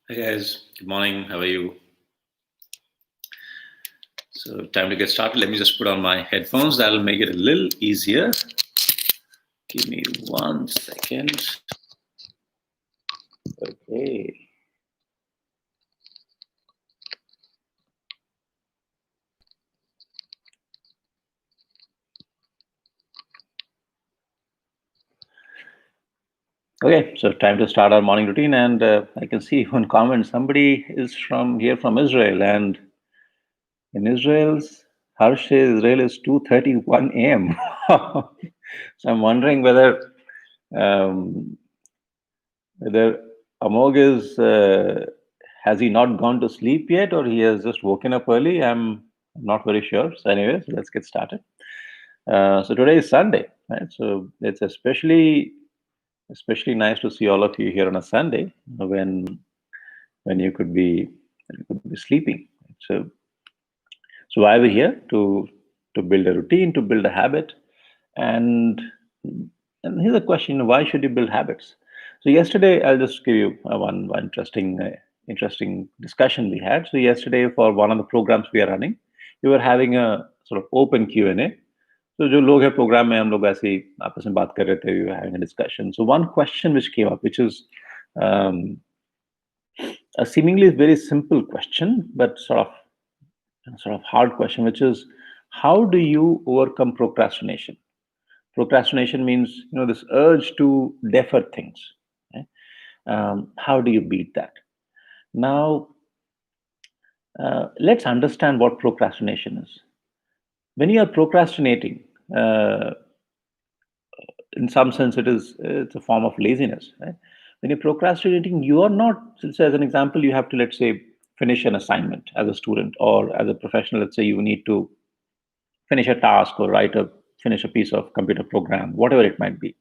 Hey guys, good morning. How are you? So, time to get started. Let me just put on my headphones. That'll make it a little easier. Give me 1 second. Okay. Okay, so time to start our morning routine, and I can see one comment. Somebody is from Israel, and in Israel is 2:31 a.m. So I'm wondering um, whether Amog is has he not gone to sleep yet, or he has just woken up early? I'm not very sure. So, anyways, let's get started. So today is Sunday, right? So it's especially nice to see all of you here on a Sunday when you could be sleeping. So so why are we here? To build a routine, to build a habit, and and here's a question: why should you build habits? So yesterday, I'll just give you one interesting discussion we had. So yesterday, for one of the programs we are running, we were having a sort of open Q&A. So जो लोग हैं program में हम लोग ऐसे ही आपस में बात कर रहे थे, we were having a discussion. So one question which came up, which is um, a seemingly very simple question, but sort of hard question, which is how do you overcome procrastination? Procrastination means this urge to defer things. Right? How do you beat that? Now, let's understand what procrastination is. When you are procrastinating, uh, in some sense, it's a form of laziness. Right? When you're procrastinating, you are not. So as an example, you have to, let's say, finish an assignment as a student or as a professional. Let's say you need to finish a task or finish a piece of computer program, whatever it might be.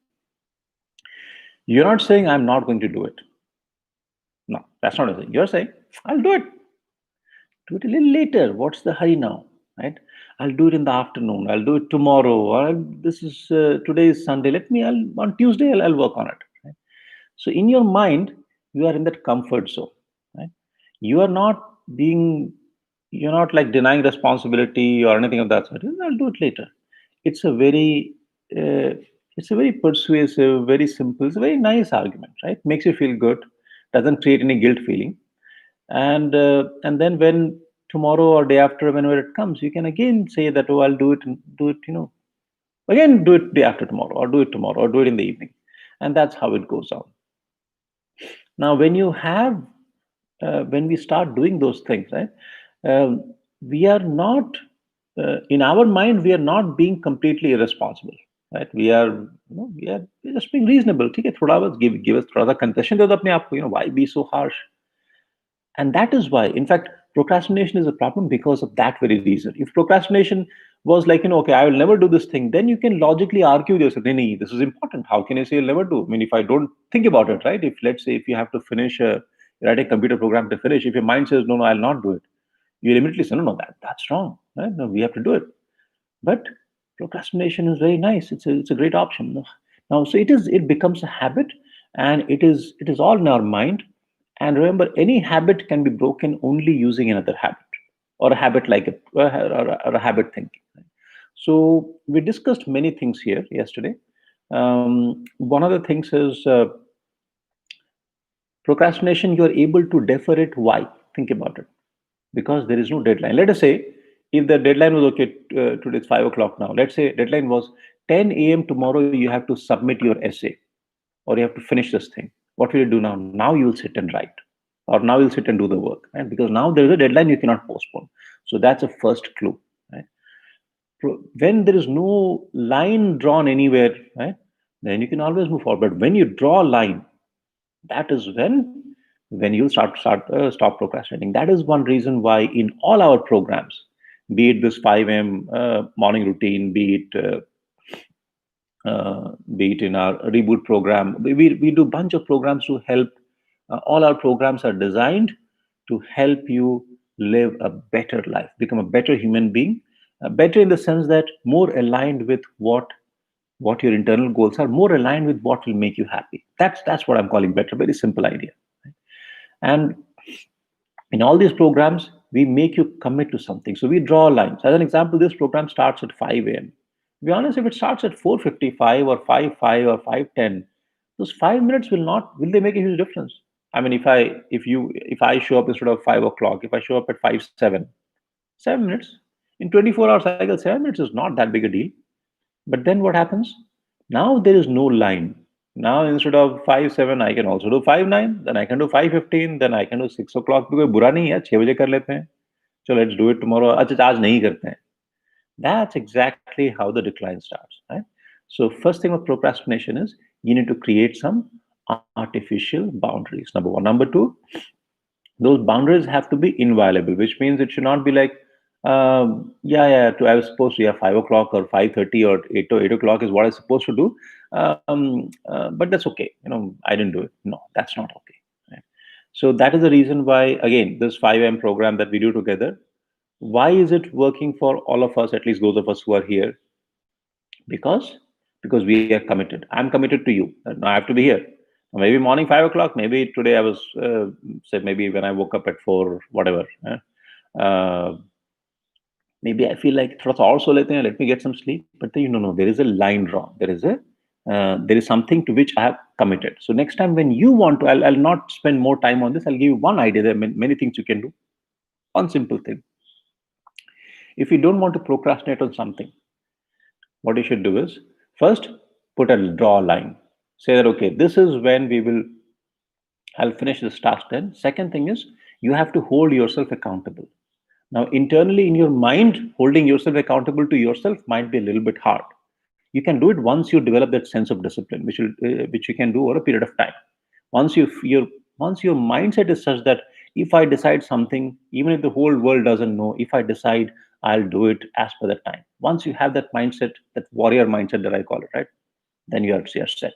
You're not saying I'm not going to do it. No, that's not a thing. You're saying I'll do it. Do it a little later. What's the hurry now? Right? I'll do it in the afternoon. I'll do it tomorrow. This is today is Sunday. On Tuesday I'll work on it. Right? So in your mind, you are in that comfort zone. Right? You are not being, you're not like denying responsibility or anything of that sort. I'll do it later. It's a very, uh, it's a very persuasive, very simple, it's a very nice argument, right? Makes you feel good, doesn't create any guilt feeling, and then when tomorrow or day after, whenever it comes, you can again say that, oh, I'll do it and do it, again do it day after tomorrow, or do it tomorrow, or do it in the evening, and that's how it goes on. Now, when we start doing those things, right, we are not, in our mind, we are not being completely irresponsible, right? We are just being reasonable. ठीक है, थोड़ा बस give us थोड़ा सा concession दे दो अपने आप को, why be so harsh? And that is why, in fact, procrastination is a problem because of that very reason. If procrastination was like, okay, I will never do this thing, then you can logically argue this. Nee, this is important. How can I say I'll never do? I mean, if I don't think about it, right? If let's say if you have to write a computer program to finish, if your mind says no, I'll not do it, you immediately say no, that's wrong. Right? No, we have to do it. But procrastination is very nice. It's a great option. Now, so it becomes a habit, and it is all in our mind. And remember, any habit can be broken only using another habit, or a habit like it, or a habit thinking. So we discussed many things here yesterday. One of the things is procrastination. You are able to defer it. Why? Think about it. Because there is no deadline. Let us say if the deadline was okay, today's 5 o'clock now. Let's say deadline was 10 a.m. tomorrow. You have to submit your essay, or you have to finish this thing. What will you do now? Now you will sit and write, or now you'll sit and do the work, right? Because now there is a deadline you cannot postpone. So that's a first clue, right? When there is no line drawn anywhere, right, then you can always move forward. But when you draw a line, that is when you stop procrastinating. That is one reason why in all our programs, be it this 5 a.m. Morning routine, be it in our reboot program, we do bunch of programs to help. All our programs are designed to help you live a better life, become a better human being, better in the sense that more aligned with what your internal goals are, more aligned with what will make you happy. That's what I'm calling better. Very simple idea. And In all these programs, we make you commit to something. So we draw lines. As an example, this program starts at 5 a.m. To be honest, if it starts at 4:55 or 5:05 or 5:10, those 5 minutes will they make a huge difference? I mean, if I show up instead of 5 o'clock, if I show up at 5:07, 7 minutes in 24 hour cycle, 7 minutes is not that big a deal. But then what happens? Now there is no line. Now instead of 5:07, I can also do 5:09. Then I can do 5:15. Then I can do 6 o'clock. कोई बुरा नहीं है 6 बजे कर लेते हैं. So let's do it tomorrow. अच्छा आज नहीं करते हैं. That's exactly how the decline starts, right? So first thing with procrastination is you need to create some artificial boundaries. Number one. Number two, those boundaries have to be inviolable, which means it should not be like, I was supposed to, yeah, 5 o'clock or 5:30 or 8 o'clock is what I'm supposed to do. But that's okay. I didn't do it. No, that's not okay. Right? So that is the reason why, again, this 5M program that we do together, why is it working for all of us, at least those of us who are here? Because we are committed. I'm committed to you. Now I have to be here. Maybe morning 5 o'clock. Maybe today I was say maybe when I woke up at 4, whatever. Uh, Maybe I feel like थोड़ा सा और सो लेते हैं, let me get some sleep. But then, no, there is a line drawn. There is something to which I have committed. So next time when you want to, I'll not spend more time on this. I'll give you one idea. There are many things you can do. One simple thing. If you don't want to procrastinate on something, what you should do is first draw a line. Say that, okay, this is when I'll finish this task then. Second thing is you have to hold yourself accountable. Now, internally in your mind, holding yourself accountable to yourself might be a little bit hard. You can do it once you develop that sense of discipline, which you can do over a period of time. Once your mindset is such that if I decide something, even if the whole world doesn't know, if I decide, I'll do it as per that time. Once you have that mindset, that warrior mindset that I call it, right, then you're set.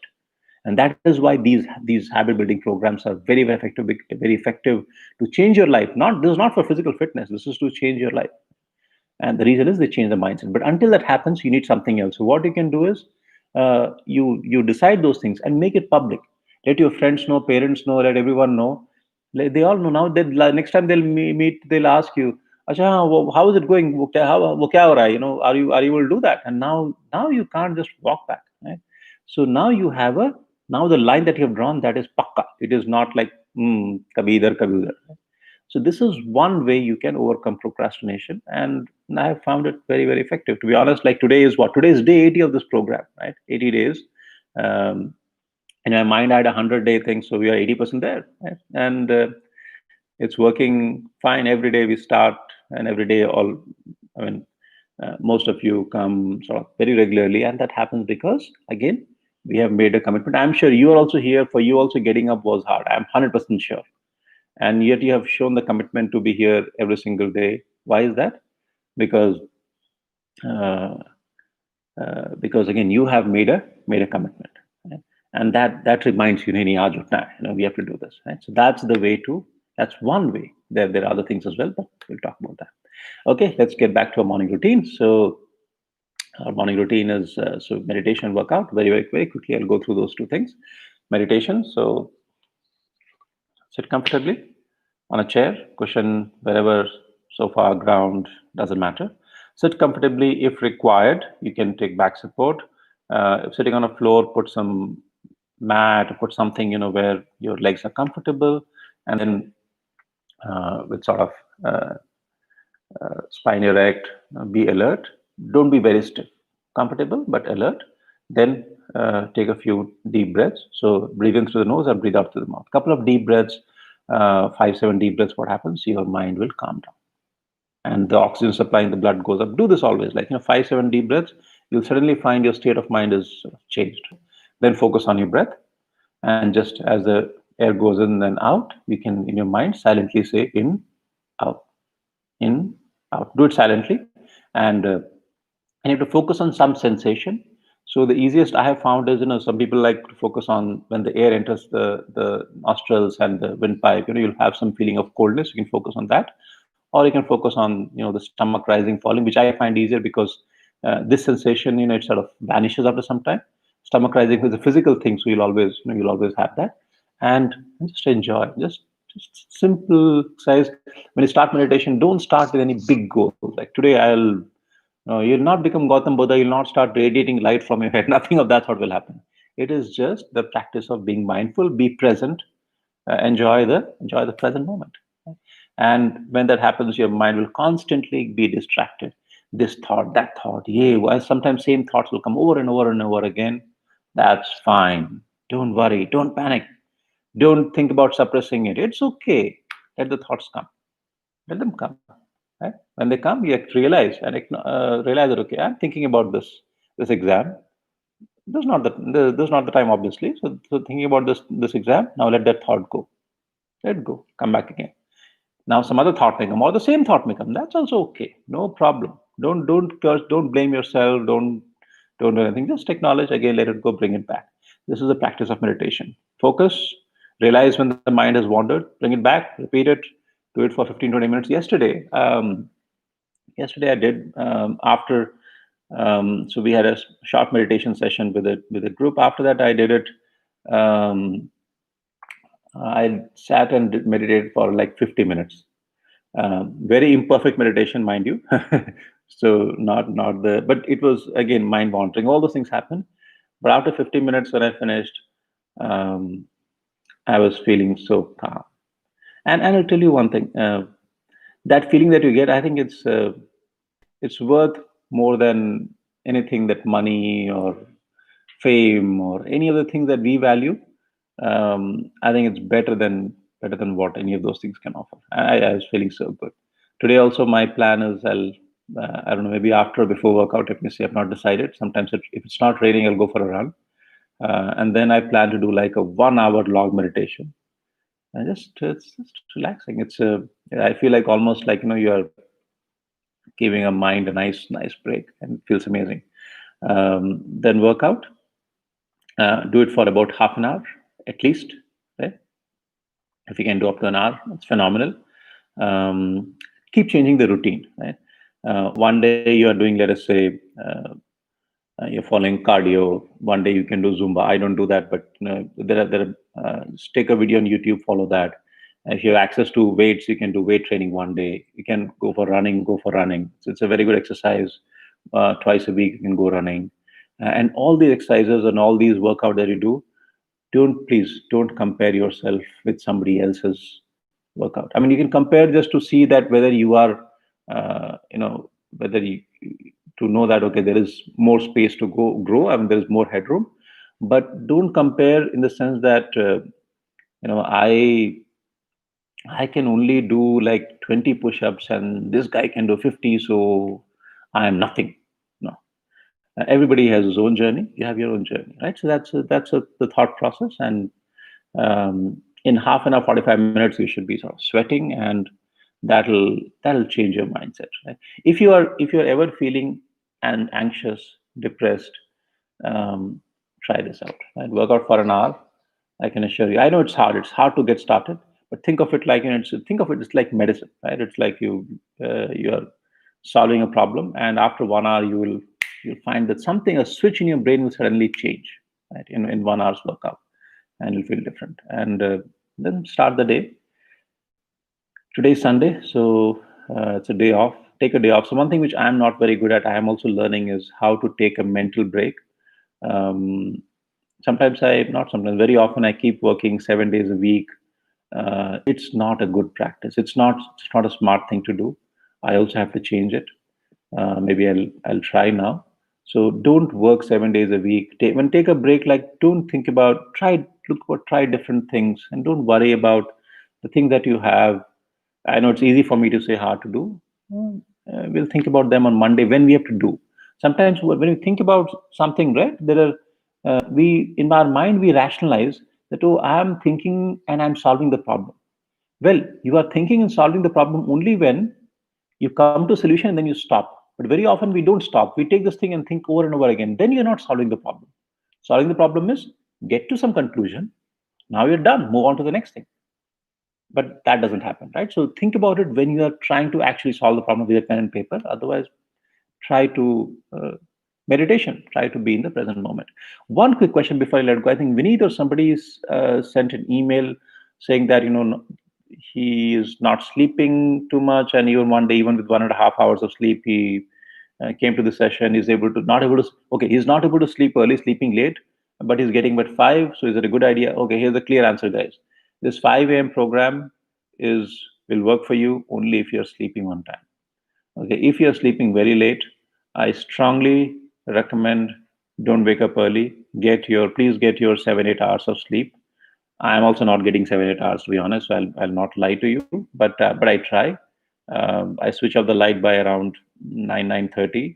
And that is why these habit building programs are very, very effective to change your life. This is not for physical fitness. This is to change your life. And the reason is they change the mindset. But until that happens, you need something else. So what you can do is you decide those things and make it public. Let your friends know, parents know, let everyone know. They all know now. That next time they'll meet, they'll ask you, "Acha, how is it going? Wo kya ho raha hai? Are you able to do that?" And now you can't just walk back. Right? So now you have now the line that you have drawn, that is pakka. It is not like kabhi idhar, kabhi udhar. So this is one way you can overcome procrastination, and I have found it very, very effective. To be honest, like today is what? Today is day 80 of this program, right? 80 days. Um, in my mind, I had a 100-day thing, so we are 80% there, right? And it's working fine. Every day we start, and every day I mean, most of you come sort of very regularly, and that happens because, again, we have made a commitment. I'm sure you are also here. For you, also getting up was hard. I'm 100% sure. And yet you have shown the commitment to be here every single day. Why is that? Because uh, again, you have made a commitment, right? And that reminds you, "Nahi, aaj utna hai, we have to do this." Right? So that's one way. There are other things as well, but we'll talk about that. Okay, let's get back to our morning routine. So our morning routine is so meditation, workout. Very, very, very quickly, I'll go through those two things. Meditation. So sit comfortably on a chair, cushion, wherever, sofa, ground, doesn't matter. Sit comfortably. If required, you can take back support. If sitting on a floor, put some mat, put something, where your legs are comfortable, and then with sort of spine erect, be alert. Don't be very stiff. Comfortable, but alert. Then take a few deep breaths. So breathe in through the nose and breathe out through the mouth. Couple of deep breaths, 5, 7 deep breaths. What happens? Your mind will calm down, and the oxygen supply in the blood goes up. Do this always, like 5, 7 deep breaths. You'll suddenly find your state of mind is sort of changed. Then focus on your breath, and just as the air goes in and out, you can in your mind silently say out, in, out. Do it silently, and you have to focus on some sensation. So the easiest I have found is, some people like to focus on when the air enters the nostrils and the windpipe. You'll have some feeling of coldness. You can focus on that, or you can focus on the stomach rising, falling, which I find easier because this sensation, it sort of vanishes after some time. Stomach rising is a physical thing, so you'll always have that, and just enjoy. Just Just simple exercise. When you start meditation, don't start with any big goals. Like today, you'll not become Gautam Buddha. You'll not start radiating light from your head. Nothing of that sort will happen. It is just the practice of being mindful, be present, enjoy the present moment. And when that happens, your mind will constantly be distracted. This thought, that thought, yeah. Why sometimes same thoughts will come over and over and over again. That's fine. Don't worry. Don't panic. Don't think about suppressing it. It's okay. Let the thoughts come. Let them come. Right? When they come, you realize and realize that okay, I'm thinking about this exam. This is not the time, obviously. So thinking about this exam. Now let that thought go. Let it go. Come back again. Now some other thought may come, or the same thought may come. That's also okay. No problem. Don't curse. Don't blame yourself. Don't do anything. Just acknowledge again. Let it go. Bring it back. This is the practice of meditation. Focus. Realize when the mind has wandered. Bring it back. Repeat it. Do it for 15, 20 minutes. Yesterday I did after. So we had a short meditation session with a group. After that, I did it. Um, I sat and meditated for like 50 minutes. Very imperfect meditation, mind you. So not the, but it was again mind wandering. All those things happened. But after 50 minutes, when I finished, um, I was feeling so calm. And I'll tell you one thing. That feeling that you get, I think it's worth more than anything that money or fame or any other thing that we value. I think it's better than what any of those things can offer. I was feeling so good. Today also my plan is I don't know, maybe after or before workout. Let me see. I've not decided. Sometimes if it's not raining, I'll go for a run, and then I plan to do like a 1 hour long meditation. And just it's just relaxing. I feel like almost like you're giving a mind a nice break, and it feels amazing. Then workout. Do it for about half an hour at least. Right? If you can do up to an hour, it's phenomenal. Um, Keep changing the routine. Right? One day you are doing, let us say, you're following cardio. One day you can do Zumba. I don't do that, but just take a video on YouTube, follow that. If you have access to weights, you can do weight training one day. You can go for running, go for running. So it's a very good exercise. Twice a week, you can go running. And all these exercises and all these workout that you do, don't compare yourself with somebody else's workout. I mean, you can compare just to see that whether you are, whether you to know that okay, there is more space to go grow. I mean, there is more headroom, but don't compare in the sense that you know I can only do like 20 push-ups and this guy can do 50, so I am nothing. No, everybody has his own journey. You have your own journey, right? So the thought process, and in half an hour, 45 minutes, you should be sort of sweating, and that'll change your mindset. Right? If you're ever feeling anxious, depressed, um, try this out. Right? Work out for an hour. I can assure you. I know it's hard. It's hard to get started, but think of it like think of it as like medicine, right? It's like you're solving a problem, and after 1 hour, you'll find that a switch in your brain will suddenly change, right? In 1 hour's workout, and you'll feel different. And then start the day. Today's Sunday, so it's a day off. Take a day off. So one thing which I'm not very good at, I am also learning, is how to take a mental break. Um, Sometimes not sometimes, very often I keep working 7 days a week. It's not a good practice. It's not a smart thing to do. I also have to change it. Maybe I'll try now. So don't work 7 days a week. Take a break. Like don't think about try different things, and don't worry about the thing that you have. I know it's easy for me to say, hard to do. We'll think about them on Monday when we have to do. Sometimes when we think about something, right? There are we in our mind we rationalize that, oh, I'm thinking and I'm solving the problem. Well, you are thinking and solving the problem only when you come to a solution and then you stop. But very often we don't stop. We take this thing and think over and over again. Then you're not solving the problem. Solving the problem is get to some conclusion. Now you're done. Move on to the next thing. But that doesn't happen, right? So think about it when you are trying to actually solve the problem with a pen and paper. Otherwise, try to meditation. Try to be in the present moment. One quick question before I let go. I think Vineet or somebody sent an email saying that he is not sleeping too much, and even one day, even with 1.5 hours of sleep, he came to the session. He's able to not able to okay, he's not able to sleep early, sleeping late, but he's getting but 5. So is it a good idea? Okay, here's the clear answer, guys. This 5 a.m. program is will work for you only if you're sleeping on time. Okay, if you're sleeping very late, I strongly recommend don't wake up early. Please get your 7-8 hours of sleep. I'm also not getting 7-8 hours, to be honest. So I'll not lie to you, but I try. I switch off the light by around 9:30.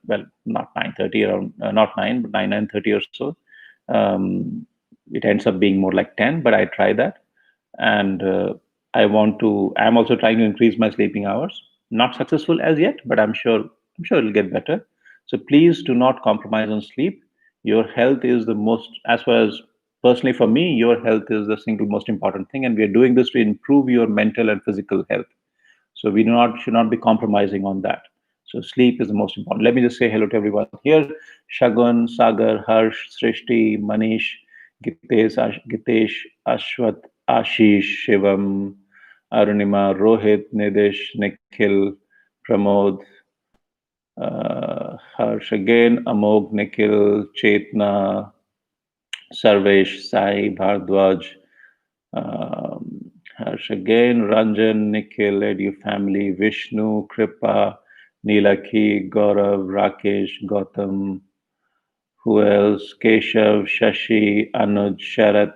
Well, not 9:30, around not 9, but 9:30 or so. It ends up being more like 10, but I try that, and I'm also trying to increase my sleeping hours. Not successful as yet, but I'm sure it'll get better. So please do not compromise on sleep. Your health is the most, as far as personally for me, your health is the single most important thing, and we are doing this to improve your mental and physical health. So we do not should not be compromising on that. So sleep is the most important. Let me just say hello to everyone here: Shagun, Sagar, Harsh, Srishti, Manish, Gitesh, Ashwat, Ashish, Shivam, Arunima, Rohit, Nidesh, Nikhil, Pramod, Harsh again, Amog, Nikhil, Chetna, Sarvesh, Sai, Bhardwaj, Harsh again, Ranjan, Nikhil, Edu family, Vishnu, Kripa, Nilakhi, Gaurav, Rakesh, Gautam, who else? Keshav, Shashi, Anuj, Sharat,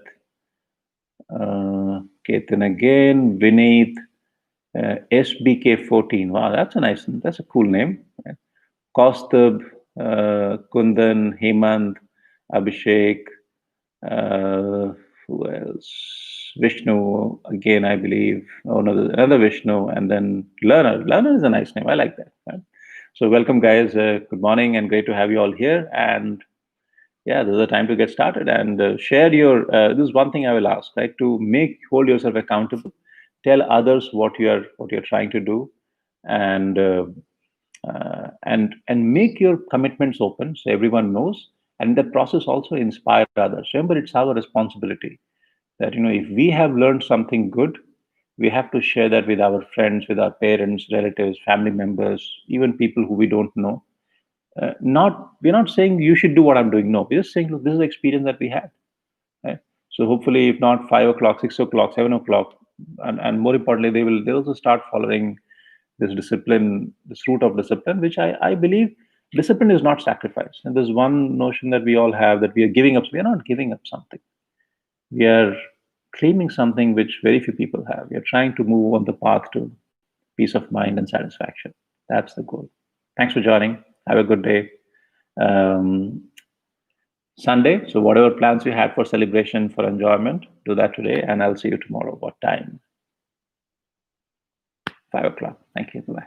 Ketan again, Vineet, SBK14. Wow, that's a cool name. Kaustubh, Kundan, Hemant, Abhishek, uh, who else? Vishnu again, I believe. Oh, no, another Vishnu, and then Learner. Learner is a nice name. I like that. Right? So, welcome, guys. Good morning, and great to have you all here. And yeah, this is the time to get started and share your. This is one thing I will ask, right? To hold yourself accountable, tell others what you're trying to do, and and make your commitments open so everyone knows, and that process also inspire others. Remember, it's our responsibility that if we have learned something good, we have to share that with our friends, with our parents, relatives, family members, even people who we don't know. Not We're not saying you should do what I'm doing. No, we're just saying, look, this is the experience that we had. Right? So hopefully, if not 5 o'clock, 6 o'clock, 7 o'clock, and more importantly, they also start following this discipline, this route of discipline, which I believe discipline is not sacrifice. And there's one notion that we all have, that we are giving up. We are not giving up something. We are claiming something which very few people have. We are trying to move on the path to peace of mind and satisfaction. That's the goal. Thanks for joining. Have a good day. Um, Sunday. So whatever plans you had for celebration, for enjoyment, do that today, and I'll see you tomorrow. What time? 5 o'clock. Thank you. Bye.